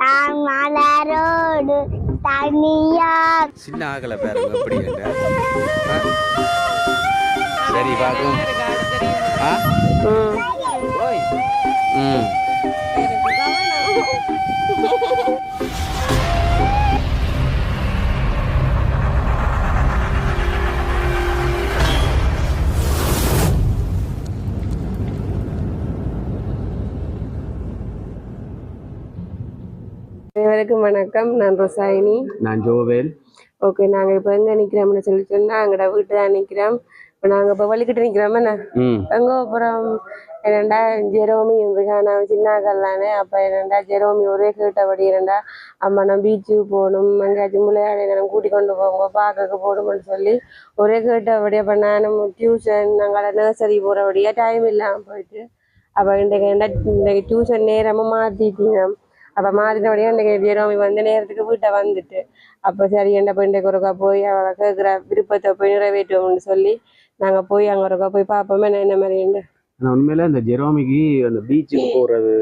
நான் மலரோடு தனியா சின்ன ஆகலை பாருங்க எப்படி சரி பார்க்கும் ஆ ஓய் ம் அனைவருக்கும் வணக்கம். நான் ரொசாயினி. நான் ஜோவேல். ஓகே, நாங்கள் இப்போ எங்கே நிற்கிறோம்னு சொல்லி சொன்னால் எங்களோட வீட்டு தான் நிற்கிறோம். இப்போ நாங்கள் இப்போ வலிக்கிட்டு நிற்கிறோமே எங்கே அப்புறம் என்னண்டா ஜெரோமி இருக்கானா சின்னாக்கல்லானே. அப்போ என்னண்டா ஜெரோமி ஒரே கேட்டபடி என்னண்டா அம்மா நான் பீச்சுக்கு போகணும், எங்கேயாச்சும் விளையாடி நான் கூட்டி கொண்டு போங்க பார்க்க போகணும்னு சொல்லி ஒரே கேட்டபடி. அப்போ நான் டியூஷன் நாங்கள் நர்சரி போகிறபடியாக டைம் இல்லாமல் போயிட்டு அப்போ இன்றைக்கு டியூஷன் நேரமாக மாற்றிட்டீங்க. அப்போ மாறினபடியாக இன்றைக்கு ஜெரோமி வந்து நேரத்துக்கு வீட்டை வந்துட்டு அப்போ சரி என்ன இன்றைக்கு ஒருக்கா போய் அவளை கேட்குற விருப்பத்தை போய் நிறைவேற்றுவோம்னு சொல்லி நாங்கள் போய் அங்கே ஒருக்கா போய் பார்ப்போமே என்ன மாதிரி. உண்மையில இந்த ஜெரோமிக்கு அந்த பீச்சுக்கு போகிறது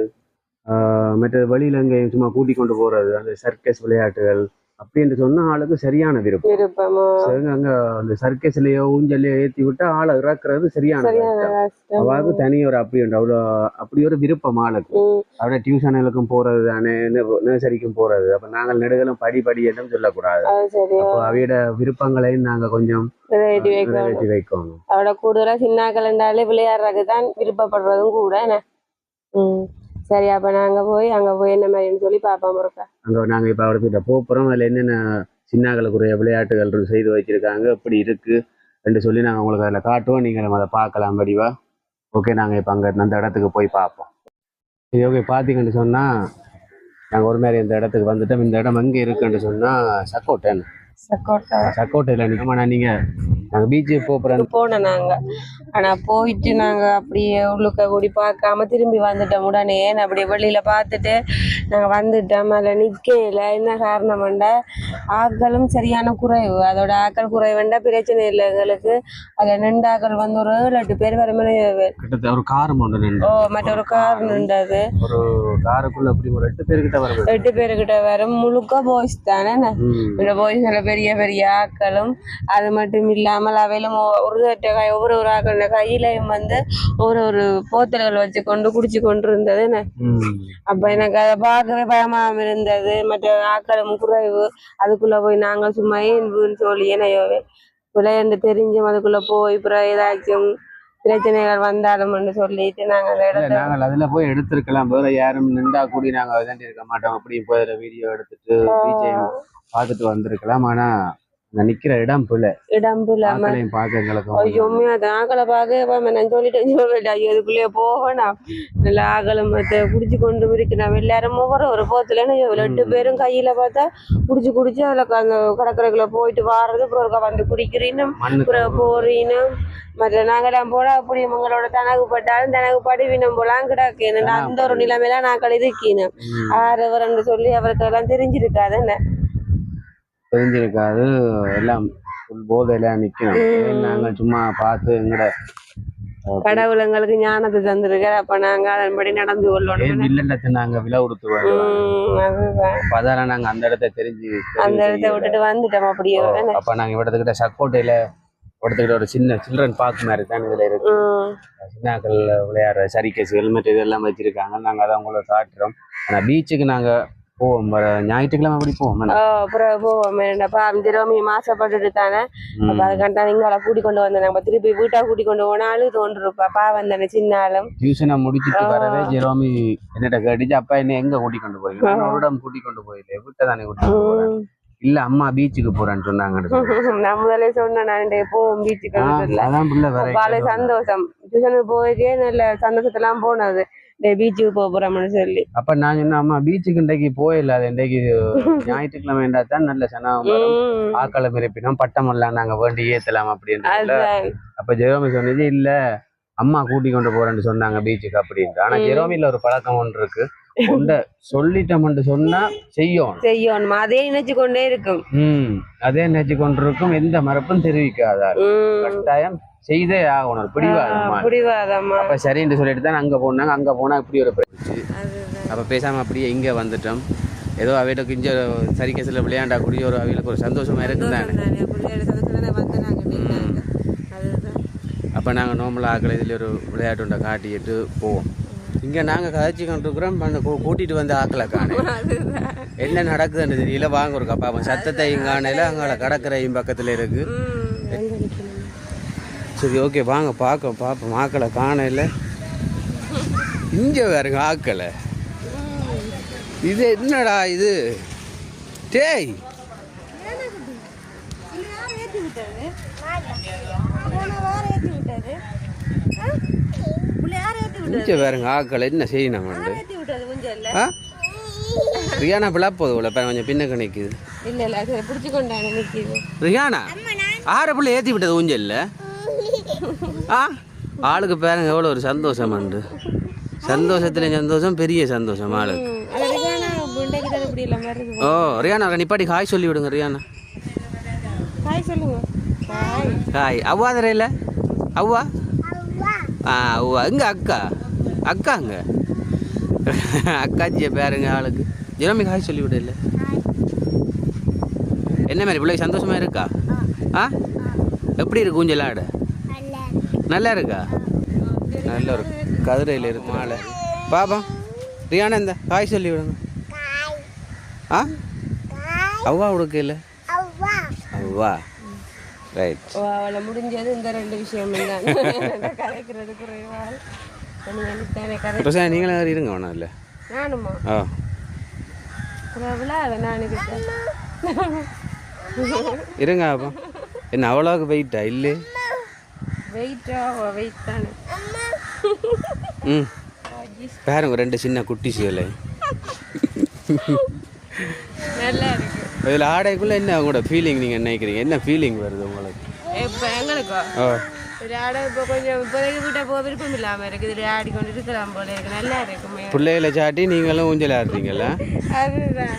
மற்ற வழியில் இங்கே சும்மா கூட்டி கொண்டு போகிறது அந்த சர்க்கஸ் விளையாட்டுகள் அப்படின்னு சொன்னா ஆளுக்கு சரியான விருப்பம். அங்க அந்த சர்க்கஸ்லயோ ஊஞ்சல்லையோ ஏற்றி விட்டா ஆளை இறக்குறது சரியான அவாவுக்கு தனி ஒரு அப்படி ஒரு விருப்பம் ஆளுக்கு. அவட டியூஷனுக்கும் போறது தானே, நர்சரிக்கும் போறது. அப்ப நாங்கள் நெடுகளும் படி என்றும் சொல்லக்கூடாது. அப்போ அவையோட விருப்பங்களையும் நாங்க கொஞ்சம் வைக்கணும். அவட கூடுதலா சின்னாக்கள் என்றாலே விளையாடுறதுக்கு தான் விருப்பப்படுறதும் கூட. சரி, அப்போ நாங்கள் போய் அங்கே போய் என்ன மாதிரின்னு சொல்லி பார்ப்போம் இருக்கா. அங்கே நாங்கள் இப்போ அவர்கிட்ட போகிறோம். அதில் என்னென்ன சின்னாக்களுக்குரிய விளையாட்டுகள் செய்து வச்சுருக்காங்க, எப்படி இருக்குது என்று சொல்லி நாங்கள் உங்களுக்கு அதில் காட்டுவோம். நீங்கள் அதை பார்க்கலாம் வடிவா. ஓகே, நாங்கள் இப்போ அங்கே அந்த இடத்துக்கு போய் பார்ப்போம். சரி, ஓகே. பார்த்தீங்கன்னு சொன்னால் நாங்கள் ஒரு மாதிரி இந்த இடத்துக்கு வந்துட்டோம். இந்த இடம் எங்கே இருக்குன்னு சொன்னால் சக்கோட்டையில் நிற்கமா. நீங்கள் நாங்கள் பீச்சுக்கு போனோம் நாங்கள். ஆனால் போயிட்டு நாங்கள் அப்படியே உள்ளுக்க கூடி பார்க்காம திரும்பி வந்துட்டோம் உடனே. அப்படியே வெளியில் பார்த்துட்டு நாங்கள் வந்துட்டோம். அதில் நிற்கல. என்ன காரணம்ண்டா ஆக்களும் சரியான குறைவு. அதோட ஆக்கள் குறைவுண்டா பிரச்சனை இல்லை எங்களுக்கு. அதில் நின்றாக்கள் வந்து ஒரு 7-8 பேர் வர மாதிரி ஒரு கார் மற்றொரு கார் நின்றது. ஒரு காருக்குள்ள அப்படி ஒரு 8 பேருக்கிட்ட வரும். முழுக்க போய்ஸ் தானே. இந்த போய்ஸ்ல பெரிய பெரிய ஆக்களும். அது மட்டும் இல்லாமல் அவையிலும் ஒவ்வொரு ஆக்கள் கையிலையும் வந்து ஒரு போத்தல்கள் வச்சு கொண்டு குடிச்சு கொண்டு இருந்தது. அப்ப எனக்கு அதை பார்க்கவே பயமாம இருந்தது. மற்ற ஆக்களும் குறைவு. அதுக்குள்ள போய் நாங்க சும்மா ஏன்னு சொல்லி ஏனையோவே விளையாண்டு தெரிஞ்சும் அதுக்குள்ள போய் அப்புறம் ஏதாச்சும் பிரச்சனைகள் வந்தாலும் சொல்லிட்டு நாங்கள் அதுல போய் எடுத்திருக்கலாம். வேற யாரும் நின்றா கூடி நாங்க இருக்க மாட்டோம். அப்படி போய் வீடியோ எடுத்துட்டு பார்த்துட்டு வந்திருக்கலாம். ஆனா நிக்கிற இடம் புல ஆக்களை பார்க்க நான் சொல்லிட்டேன் இதுக்குள்ளேயே போகணும். நல்ல ஆகலம் குடிச்சு கொண்டு இருக்கணும். எல்லாரும் ஒரு போத்துல 2 பேரும் கையில பார்த்தா குடிச்சு அதுல அந்த கடற்கரைக்குள்ள போயிட்டு வாடுறது. அப்புறம் வந்து குடிக்கிறீனும் போறீனும். மற்ற நாங்கெல்லாம் போல அப்படி உங்களோட தனகுப்பட்டாலும் தனக்கு படுவினம் போலாம் கிடக்கு. அந்த ஒரு நிலைமையில நாங்கள் இருக்கணும். ஆறவர்ன்னு சொல்லி அவருக்கு எல்லாம் தெரிஞ்சிருக்காது. எல்லாம் போதையில நிக்கணும். நாங்க சும்மா பார்த்து எங்கட கடவுள் எங்களுக்கு ஞானத்தை தந்திருக்க. அப்ப நாங்க அதன்படி நடந்து கொள்ளணும். இல்ல நாங்க விலை கொடுத்து அதால நாங்க அந்த இடத்த தெரிஞ்சு அந்த இடத்த விட்டுட்டு வந்துட்டோம். அப்படியே அப்ப நாங்க இடத்துக்கிட்ட சக்கோட்டையில இடத்துக்கிட்ட ஒரு சின்ன சில்ட்ரன் பார்க் மாதிரி தான் இதுல இருக்கு. சின்னாக்கள் விளையாடுற சர்க்கஸ்கள் மற்ற இதெல்லாம் வச்சிருக்காங்க. நாங்க அதை உங்களை காட்டுறோம். ஆனா பீச்சுக்கு நாங்க போவோம். ஞாயிற்றுக்கிழமை அப்படி போவோம். அப்புறம் போவோம். ஜெரோமி மாசப்பட்டுட்டு தானே. அதுக்காண்டா நீங்க கூட்டி கொண்டு வந்தேன். நம்ம திருப்பி வீட்டா கூட்டி கொண்டு போனாலும் தோன்றுப்பா பாவம் தானே. சின்னாலும் டியூஷனை முடிச்சுட்டு வரவே ஜெரோமி என்னட்ட கேட்டுச்சு, அப்பா என்ன எங்க கூட்டி கொண்டு போறீங்க? ஒரு இடம் கூட்டி கொண்டு போயில வீட்டை தானே கூட்டி கொண்டு போறேன். இல்ல அம்மா பீச்சுக்கு போறேன்னு சொன்னாங்க. நான் முதலே சொன்னேன் நான் போவோம் பீச்சுக்கு. சந்தோஷம் டியூஷனுக்கு போய்க்கே நல்ல சந்தோஷத்தெல்லாம் போனது. பீச்சுக்கு போறோம்னு சொல்லி அப்ப நான் சொன்ன அம்மா பீச்சுக்கு இன்றைக்கு போயிடல. இன்றைக்கு ஞாயிற்றுக்கிழமை தான் நல்ல சனம் ஆக்களை மிரப்பினோம் பட்டம் எல்லாம் நாங்க வேண்டி ஏத்தலாம் அப்படின்னு. அப்ப ஜெரோமி சொன்னது இல்ல அம்மா கூட்டி கொண்டு போறேன்னு சொன்னாங்க பீச்சுக்கு அப்படின்ட்டு. ஆனா ஜெரோமில ஒரு பழக்கம் ஒன்று இருக்கு. சொல்லிட்டோம்னு சொன்னா செய்யணும். அதே நினைச்சு கொண்டே இருக்கும். அதே நினைச்சு கொண்டிருக்கும். எந்த மறுப்பும் தெரிவிக்காதா. கட்டாயம் செய்தே ஆகணும். பிடிவாதமா அப்ப சரின்னு சொல்லிட்டு தான் அங்க போனாங்க. அங்க போனா இப்படி ஒரு பிரச்சனை. அப்ப பேசாம அப்படியே இங்க வந்துட்டோம். ஏதோ அவையிட்ட கொஞ்சம் சரி கேஸில் விளையாண்டா கூடிய ஒரு அவைகளுக்கு ஒரு சந்தோஷமா இருக்குதானே. அப்போ நாங்கள் நார்மலாக ஆக்களை இதில் ஒரு விளையாட்டுண்டை காட்டிட்டு போவோம். இங்கே நாங்கள் கதைச்சி கொண்டிருக்கிறோம். அந்த கூட்டிகிட்டு வந்து ஆக்களை காண என்ன நடக்குதுன்னு தெரியல. வாங்க ஒரு கப்பா சத்தத்தையும் காணையில் அங்கே கடற்கரையும் பக்கத்தில் இருக்குது. சரி ஓகே வாங்க பார்ப்போம் ஆக்களை காணையில். இங்கே வேறுங்க ஆக்களை. இது என்னடா இது டேய் இங்கே வேறுங்க ஆக்களை என்ன செய்யணும் ரியானா பிள்ளை போதும் கொஞ்சம் பின்னக்க நிற்குது. ரியானா ஆறு பிள்ளை ஏற்றி விட்டது ஊஞ்சல்ல. ஆளுக்கு பேருங்க எவ்வளோ ஒரு சந்தோஷம் உண்டு. சந்தோஷத்துலேயும் சந்தோஷம் பெரிய சந்தோஷம் ஆளுக்கு. ஓ ரியானா நிப்பாட்டி ஹாய் சொல்லி விடுங்க. ரியானா ஹாய். அவ்வா தரையில அவ்வா அவ்வா இங்க அக்காங்க அக்காச்சிய பேருங்க ஆளுக்கு. ஜெரோமிக்கு ஹாய் சொல்லி விட இல்லை. என்ன மாதிரி பிள்ளைக்கு சந்தோஷமா இருக்கா? எப்படி இருக்கு ஊஞ்சல் ஆட? நல்லா இருக்கா? நல்ல ஒரு கதிரையில் இருக்கு மாலை. பாப்பா ரியானா இந்த ஹாய் சொல்லி விடுங்க. அவ்வா உடுக்க இல்லை அவ்வா ரைட். அவளை முடிஞ்சது இந்த 2 விஷயம் கலைக்கிறது குறைவால் நீங்களும் இருங்க வேணாம் இல்லை நானுமா இருங்க. அப்போ என்ன அவ்வளோக்கு வெயிட்டா இல்லை? வெயிட் தானே. பாருங்க 2 சின்ன குட்டி சேலை. நல்லா இருக்கு. இதில் ஆடைக்குள்ள என்ன உங்களோட ஃபீலிங் நீங்கள் நினைக்கிறீங்க? என்ன ஃபீலிங் வருது உங்களுக்கு? இப்போ எங்களுக்கா ஆடை இப்போ கொஞ்சம் இப்போதைக்கு வீட்டை போக விருப்பம் இல்லாமல் இருக்குது. இதில் ஆடிக்கொண்டு இருக்கலாம் போல இருக்கு. நல்லா இருக்குமே. பிள்ளைகளை சாட்டி நீங்களும் ஊஞ்சல் ஆடுறீங்களா? அதுதான்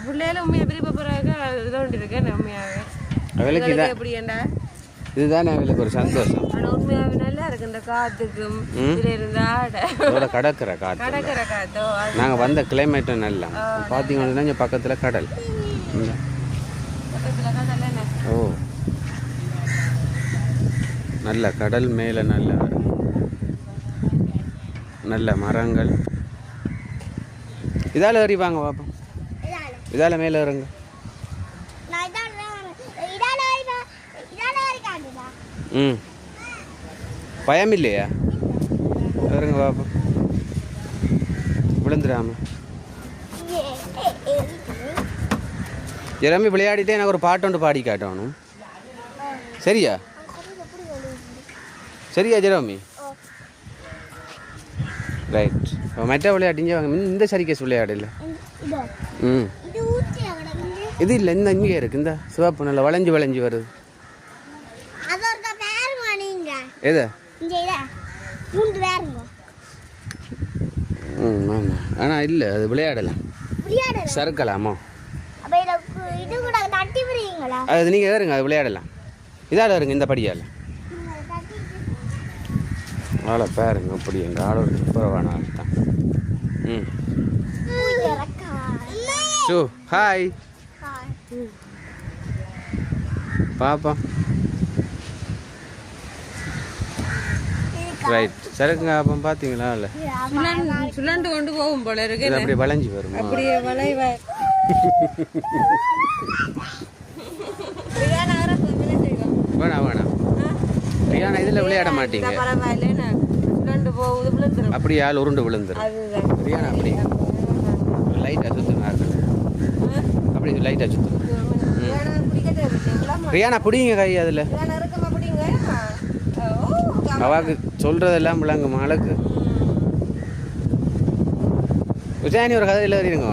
பிள்ளைகளும் உண்மையாக விருப்பப்படுறாங்க. இதோண்டு இருக்கேன் உண்மையாகவே. அவளுக்கு இதான் எப்படி ஏண்டா இதுதானே அவளுக்கு ஒரு சந்தோஷம். ஆனால் உண்மையாகவே நல்லா இருக்கு. இந்த காற்றுக்கும் இதில் இருந்த ஆடை கடற்கரை காற்றோ நாங்கள் வந்த கிளைமேட்டும் நல்லா பார்த்தீங்கன்னா இங்கே பக்கத்தில் கடல். ஓ நல்ல கடல் மேலே நல்ல மரங்கள். இதால் ஏறி வாங்க பார்ப்போம். இதால் மேலே ஏறுங்க. பயம் இல்லையா? ஏறுங்க பார்ப்போம். விழுந்துடாம. ஜெரமி விளையாடிட்டே எனக்கு ஒரு பாட்டு ஒன்று பாடி காட்டணும். சரியா ஜெரமி? ரைட். மற்ற விளையாட்டிங்க வாங்க. இந்த சரிக்கேஸ் விளையாடல. இது இல்லை இந்த இங்கே இருக்குது. இந்த சிவப்பு நல்லா வளைஞ்சு வருது. எது? ஆனால் இல்லை அது விளையாடலாம். சறுக்கலாமா? அது நீங்கள் ஏறுங்க. அது விளையாடலாம். இதால் இருங்க. இந்த படியால் ஆளை பாருங்க. அப்படி எங்கள் ஆளோட சூப்பரவான ஆள் தான். ஹாய் பாப்பா. ரைட் சரக்குங்க. அப்போ பார்த்தீங்களா இல்லை சுழண்டு கொண்டு போகும் போல இருக்கு. அப்படி வளைஞ்சி வரும். அப்படியே வளைவ வேணாம் ரியானா இதில் விளையாட மாட்டீங்க. அப்படி ஆள் உருண்டு விழுந்துரும். ரியானா அப்படி லைட்டாக சுற்றுங்க. அப்படி லைட்டாக சுற்றுங்க. ரியானா பிடிங்க கை. அதில் அவாக்கு சொல்கிறதெல்லாம் விளங்க மழைக்கு. உஜானி ஒரு கதையில் ஏறிடுங்க.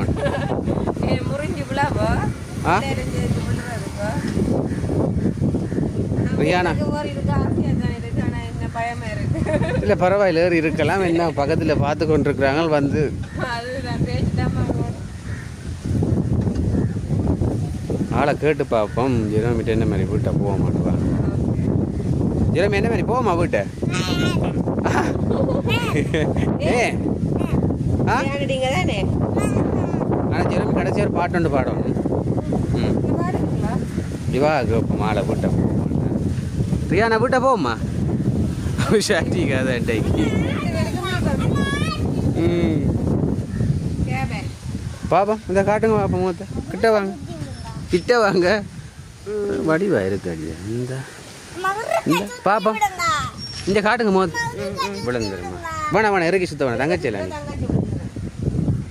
ரியானா இல்லை பரவாயில்ல ஏறி இருக்கலாம். என்ன பக்கத்தில் பார்த்து கொண்டிருக்கிறாங்க வந்து. ஆளை கேட்டு பார்ப்போம். ஜெரோமிட்ட என்ன மாதிரி வீட்டை போக மாட்டேவாங்க. ஜெரோமி என்ன மாதிரி போவோமா வீட்டை? ஆனால் ஜெரமி கடைசி ஒரு பாட்டு ஒன்று பாடணும். இவா மாலை வீட்டை போமா ரியானா வீட்டை போமா ஷாட்டி கதை அண்டைக்கு பாப்பா இந்த காட்டுங்க பாப்பா மூத்த கிட்ட வாங்க வடிவா இருக்கு அடியா இந்த பாப்பா இந்த காட்டுங்க மூத்த விழுந்துருமா வேணா இறக்கி சுத்த வேணாம் தங்கச்சியில்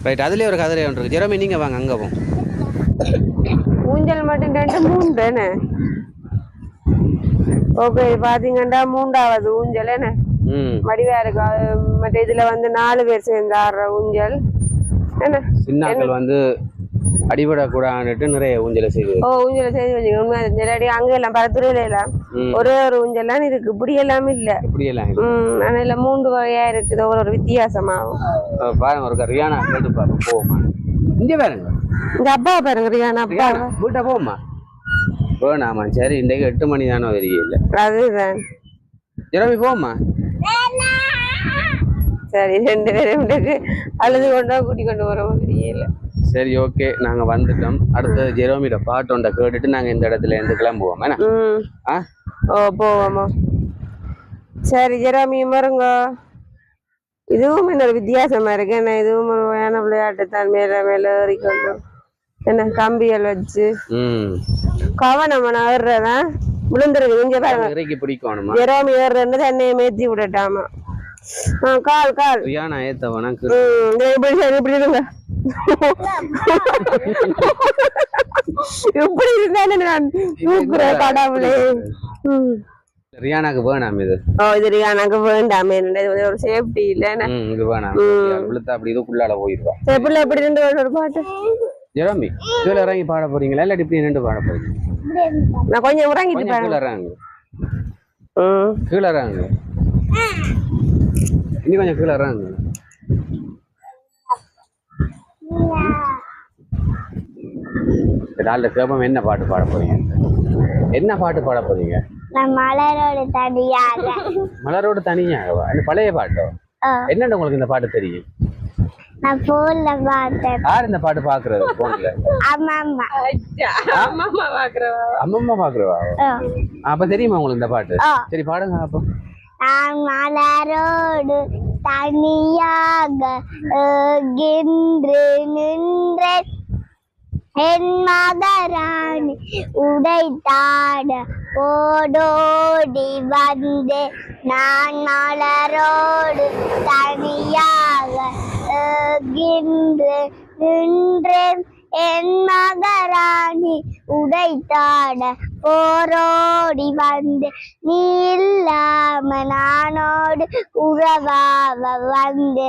ரைட் அதுலேயே ஒரு கதிரை ஒன்று இருக்கு ஜெரமி நீங்கள் வாங்க அங்கே போம் ஊஞ்சல் மட்டும் 2 3 தானே ஓகே பாத்தீங்கன்னா 3வது ஊஞ்சல் என்ன வடிவா இருக்கு மற்ற இதுல வந்து 4 பேர் சேர்ந்து ஆடுற ஊஞ்சல் என்ன சின்னாக்கள் வந்து அடிபடக்கூடாதுன்னுட்டு நிறைய ஊஞ்சலை செய்து ஊஞ்சலை செய்து வச்சுக்கோங்க உண்மையா அங்க எல்லாம் பரத்துறையில எல்லாம் ஒரே ஒரு ஊஞ்சல்லாம் இருக்கு இப்படி எல்லாமே இல்ல ஆனா இல்ல 3 வகையா இருக்குது ஒரு வித்தியாசமாகும் பாருங்க ஒரு ரியானா கேட்டு பாருங்க போமா இங்க பாருங்க இந்த அப்பா பாருங்க ரியானா அப்பா வீட்டை போமா போனாமா சரி இன்றைக்கு 8 மணி தானே தெரியல அதுதான் ஜெரமி போமா சரி 2 பேரும் அழுது கொண்டா கூட்டி கொண்டு வரோம் தெரியல சரி ஓகே நாங்க வந்துட்டோம் அடுத்தது ஜெரோமியோட பாட்டு ஒன்றை கேட்டுட்டு நாங்க இந்த இடத்துல இருந்து கிளம்புவோம் போவோமா சரி ஜெரோமி வருங்க இதுவும் இன்னொரு வித்தியாசமா இருக்கு என்ன இதுவும் ஒரு வகையான விளையாட்டு தான் மேல ஏறிக்கொண்டு என்ன கம்பியல் வச்சு கவனம் ஏறுறதா விழுந்துருக்கு இங்க பாருங்க பிடிக்கணும் ஜெரோமி ஏறுறது தன்னையை மேத்தி விடட்டாமா கால் ரியானா ஏத்தவனா இப்படி இருங்க இப்படி இருந்தானே நான் தூக்குறேன் கடவுளே ரியானாக்கு வேணாம் இது இது ரியானாக்கு வேண்டாமே ஒரு சேஃப்டி இல்ல இது வேணாம் விழுத்தா அப்படி இதுக்குள்ளால போயிடுவா எப்படி எப்படி இருந்து ஒரு பாட்டு ஜெரமி கீழே இறங்கி பாட போறீங்களா இல்லாட்டி இப்படி நின்று பாட போறீங்க நான் கொஞ்சம் இறங்கிட்டு கீழே இறங்க கீழே இறங்க இன்னும் கொஞ்சம் கீழே இறங்க நாலு கேப்பம் என்ன பாட்டு பாட போறீங்க என்ன பாட்டு பாட போறீங்க மலரோடு தனியாக மலரோடு தனியாகவா இந்த பழைய பாட்டோ என்னன்னு உங்களுக்கு இந்த பாட்டு தெரியும் நான் போன்ல பார்த்தேன் யார் இந்த பாட்டு பாக்குறது போன்ல அம்மா பாக்குறவா அப்ப தெரியுமா உங்களுக்கு இந்த பாட்டு சரி பாடுங்க அப்போ நான் மலரோடு தனியாக நின்றேன் என் மகராணி உடைத்தாட ஓடோடி வந்தே நான் மலரோடு தனியாக நின்றேன் என் மகராணி உடைத்தாட போரோடி வந்து நீ இல்லாம நானோடு உறவாவ வந்து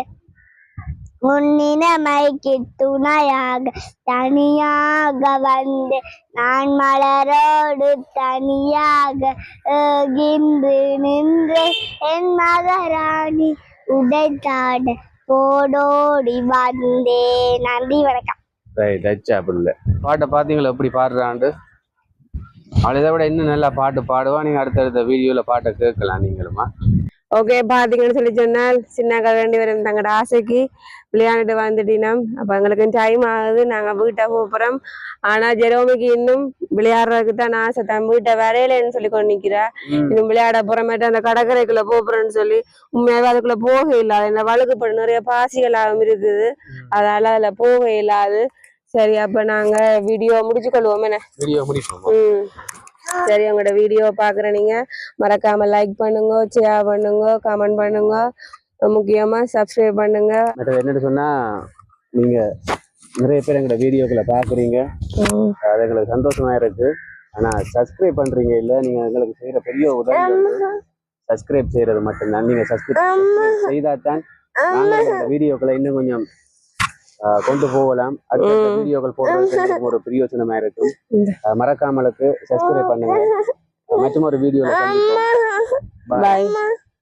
முன்னினமைக்கு துணையாக தனியாக வந்து நான் மலரோடு தனியாக நின்று என் மகராணி உடைத்தாட போடோடி வந்தே நன்றி வணக்கம் பாட்டை பாத்தீங்களா எப்படி பாடுறாண்டு அவளை விட இன்னும் நல்லா பாட்டு பாடுவா நீங்க அடுத்தடுத்த வீடியோல பாட்டை கேட்கலாம் நீங்களுமா ஓகே பாத்தீங்கன்னு சொல்லி சொன்னால் சின்ன வேண்டி வரும் தங்களோட ஆசைக்கு விளையாண்டுட்டு வந்துட்டினோம் அப்ப எங்களுக்கு டைம் ஆகுது நாங்க வீட்டை போறோம் ஆனா ஜெரோமிக்கு இன்னும் விளையாடுறதுக்கு தான் ஆசை தான் வீட்டை வரையலன்னு சொல்லி கொண்டு நிக்கிறா இன்னும் விளையாட போறமேட்டு அந்த கடற்கரைக்குள்ள போறேன்னு சொல்லி உண்மையாவே அதுக்குள்ள போக இல்லாது இந்த வழுக்குப்படும் நிறைய பாசிகளாகவும் இருக்குது அதனால அதுல போக இல்லாது சரி அப்ப நாங்க வீடியோ முடிச்சு கொள்வோம் என்ன வீடியோ முடிப்போம் சரி உங்களோட வீடியோ பாக்குற நீங்க மறக்காம லைக் பண்ணுங்க ஷேர் பண்ணுங்க கமெண்ட் பண்ணுங்க முக்கியமா சப்ஸ்கிரைப் பண்ணுங்க என்னன்னு சொன்னா நீங்க நிறைய பேர் எங்களோட வீடியோக்களை பாக்குறீங்க அது எங்களுக்கு சந்தோஷமா இருக்கு ஆனா சப்ஸ்கிரைப் பண்றீங்க இல்ல நீங்க எங்களுக்கு செய்யற பெரிய உதவி சப்ஸ்கிரைப் செய்யறது மட்டும்தான் நீங்க சப்ஸ்கிரைப் செய்தாதான் வீடியோக்களை இன்னும் கொஞ்சம் கொண்டு போகலாம் அடுத்த வீடியோக்கள் போடுறதுக்கு ஒரு பிரயோஜனமா இருக்கும் மறக்காமலுக்கு சப்ஸ்கிரைப் பண்ணுங்க மற்றும் ஒரு வீடியோல